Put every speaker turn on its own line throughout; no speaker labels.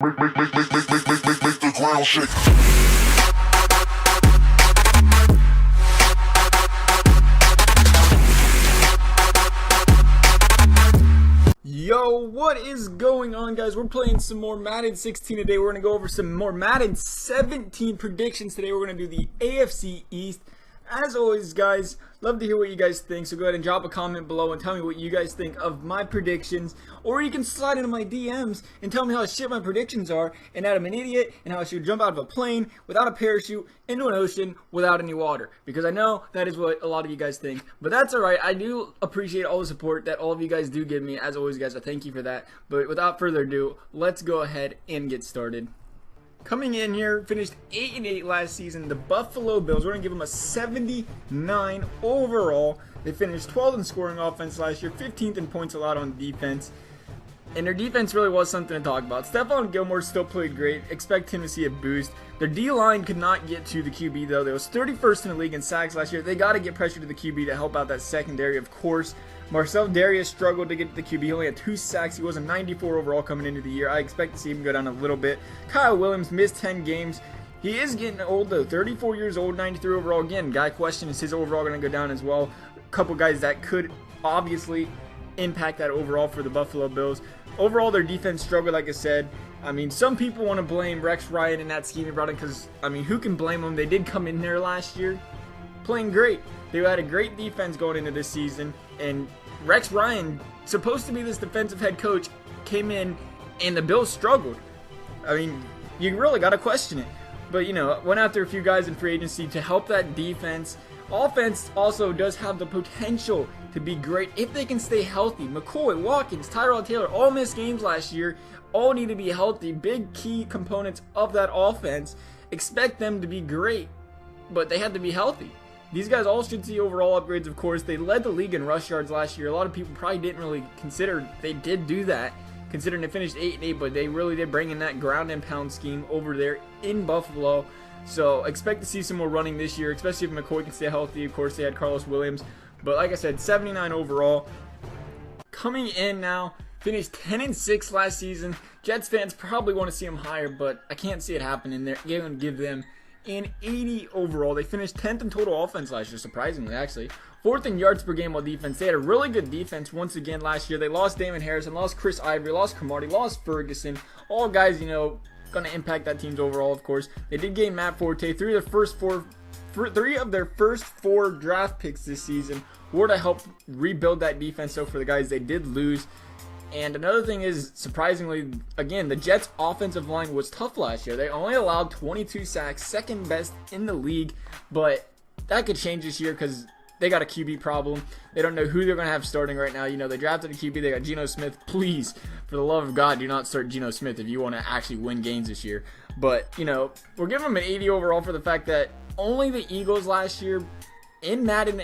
Make the ground shake.
Yo, what is going on, guys? We're playing some more Madden 16 today. We're going to go over some more Madden 17 predictions today. We're going to do the AFC East. As always, guys, love to hear what you guys think, so go ahead and drop a comment below and tell me what you guys think of my predictions, or you can slide into my DMs and tell me how shit my predictions are, and that I'm an idiot, and how I should jump out of a plane without a parachute into an ocean without any water, because I know that is what a lot of you guys think. But that's alright. I do appreciate all the support that all of you guys do give me. As always, guys, I thank you for that. But without further ado, let's go ahead and get started. Coming in here, finished 8-8 last season. The Buffalo Bills, we're going to give them a 79 overall. They finished 12th in scoring offense last year, 15th in points allowed on defense. And their defense really was something to talk about. Stephon Gilmore still played great. Expect him to see a boost. Their D-line could not get to the QB, though. They was 31st in the league in sacks last year. They got to get pressure to the QB to help out that secondary, of course. Marcel Darius struggled to get to the QB. He only had 2 sacks. He was a 94 overall coming into the year. I expect to see him go down a little bit. Kyle Williams missed 10 games. He is getting old, though. 34 years old, 93 overall. Again, guy question, is his overall going to go down as well? A couple guys that could obviously impact that overall for the Buffalo Bills. Overall, their defense struggled, like I said. I mean, some people want to blame Rex Ryan and that scheme he brought in because, I mean, who can blame them? They did come in there last year playing great. They had a great defense going into this season, and Rex Ryan, supposed to be this defensive head coach, came in and the Bills struggled. I mean, you really got to question it. But, you know, went after a few guys in free agency to help that defense. Offense also does have the potential to be great if they can stay healthy. McCoy, Watkins, Tyrod Taylor all missed games last year. All need to be healthy. Big key components of that offense. Expect them to be great, but they had to be healthy. These guys all should see overall upgrades, of course. They led the league in rush yards last year. A lot of people probably didn't really consider they did do that, considering they finished 8-8, but they really did bring in that ground and pound scheme over there in Buffalo. So expect to see some more running this year, especially if McCoy can stay healthy. Of course, they had Carlos Williams. But like I said, 79 overall. Coming in now, finished 10-6 last season. Jets fans probably want to see them higher, but I can't see it happening. They're going to give them an 80 overall. They finished 10th in total offense last year, surprisingly, actually. 4th in yards per game on defense. They had a really good defense once again last year. They lost Damon Harrison, lost Chris Ivory, lost Cromartie, lost Ferguson. All guys, you know, going to impact that team's overall, of course. They did gain Matt Forte. Three of their first four draft picks this season were to help rebuild that defense. So for the guys they did lose. And another thing is, surprisingly, again, the Jets' offensive line was tough last year. They only allowed 22 sacks, second best in the league. But that could change this year because they got a QB problem. They don't know who they're going to have starting right now. You know, they drafted a QB. They got Geno Smith. Please, for the love of God, do not start Geno Smith if you want to actually win games this year. But, you know, we're giving them an 80 overall for the fact that only the Eagles last year, in Madden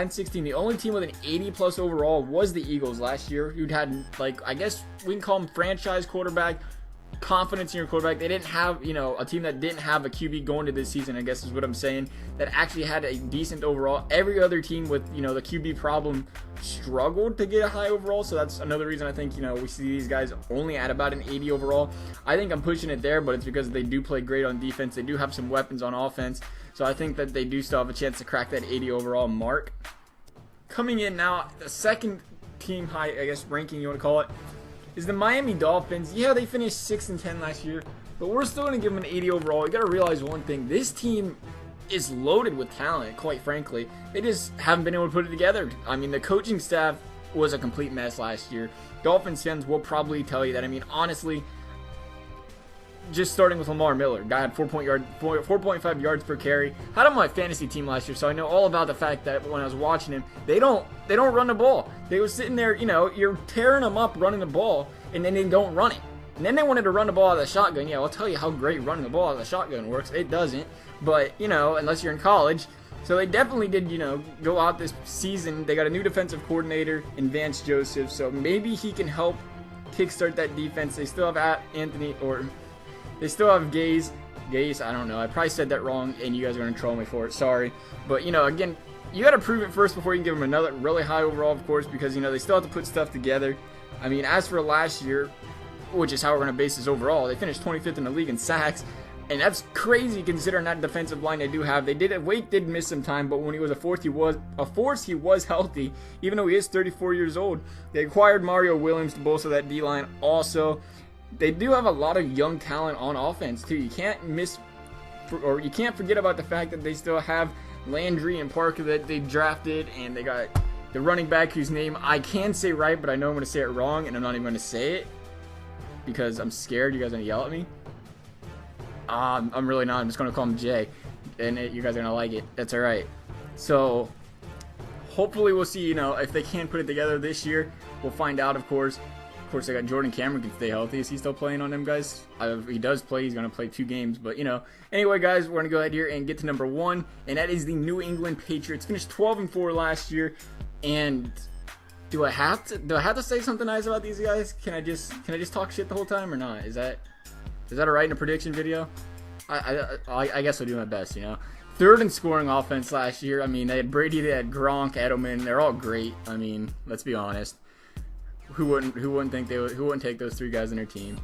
16, the only team with an 80-plus overall was the Eagles last year, who'd had, like, I guess we can call them franchise quarterback, confidence in your quarterback. They didn't have, you know, a team that didn't have a QB going to this season, I guess is what I'm saying, that actually had a decent overall. Every other team with, you know, the QB problem struggled to get a high overall, so that's another reason I think, you know, we see these guys only at about an 80 overall. I think I'm pushing it there, but it's because they do play great on defense. They do have some weapons on offense, so I think that they do still have a chance to crack that 80 overall mark. Coming in now, the second team high, I guess, ranking you want to call it, is the Miami Dolphins. Yeah, they finished 6-10 last year, but we're still going to give them an 80 overall. You got to realize one thing. This team is loaded with talent, quite frankly. They just haven't been able to put it together. I mean, the coaching staff was a complete mess last year. Dolphins fans will probably tell you that. I mean, honestly, just starting with Lamar Miller, guy had 4.5 yards per carry. Had him on my fantasy team last year, so I know all about the fact that when I was watching him, they don't run the ball. They were sitting there, you know, you're tearing them up running the ball, and then they don't run it. And then they wanted to run the ball out of the shotgun. Yeah, I'll tell you how great running the ball out of the shotgun works. It doesn't, but, you know, unless you're in college. So they definitely did, you know, go out this season. They got a new defensive coordinator in Vance Joseph, so maybe he can help kickstart that defense. They still have They still have Gaze, I don't know. I probably said that wrong, and you guys are going to troll me for it. Sorry. But, you know, again, you got to prove it first before you can give them another really high overall, of course, because, you know, they still have to put stuff together. I mean, as for last year, which is how we're going to base this overall. They finished 25th in the league in sacks, and that's crazy considering that defensive line they do have. Wake did miss some time, but when he was a force, he was healthy, even though he is 34 years old. They acquired Mario Williams to bolster that D-line also. They do have a lot of young talent on offense too. You can't forget about the fact that they still have Landry and Parker that they drafted, and they got the running back whose name I can say right, but I know I'm going to say it wrong, and I'm not even going to say it because I'm scared you guys are going to yell at me. I'm really not. I'm just going to call him Jay, and you guys are going to like it. That's all right. So hopefully we'll see, if they can put it together this year. We'll find out, of course. Of course, I got Jordan Cameron can stay healthy. Is he still playing on them, guys? He does play. He's going to play 2 games. But, anyway, guys, we're going to go ahead here and get to number 1. And that is the New England Patriots. Finished 12-4 last year. And do I have to say something nice about these guys? Can I just talk shit the whole time or not? Is that alright in a prediction video? I guess I'll do my best, 3rd in scoring offense last year. I mean, they had Brady, they had Gronk, Edelman. They're all great. I mean, let's be honest. Who wouldn't take those 3 guys in their team?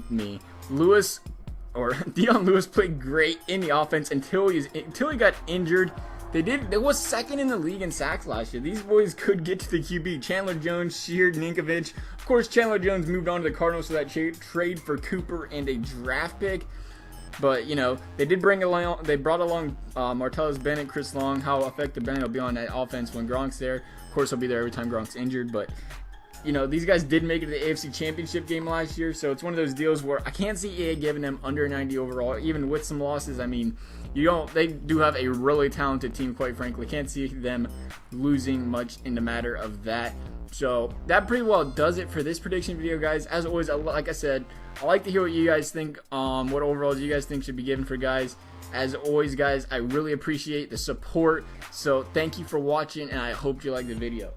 Me. Dion Lewis played great in the offense until he got injured. They was 2nd in the league in sacks last year. These boys could get to the QB. Chandler Jones, Sheard, Ninkovich. Of course, Chandler Jones moved on to the Cardinals for that trade for Cooper and a draft pick. But, they brought along Martellus Bennett, Chris Long. How effective Bennett will be on that offense when Gronk's there. Of course, he'll be there every time Gronk's injured. But, these guys did make it to the AFC Championship game last year. So it's one of those deals where I can't see EA giving them under 90 overall, even with some losses. I mean, they do have a really talented team, quite frankly. Can't see them losing much in the matter of that. So that pretty well does it for this prediction video, guys. As always, like I said, I like to hear what you guys think, what overalls you guys think should be given for guys. As always, guys, I really appreciate the support. So thank you for watching, and I hope you liked the video.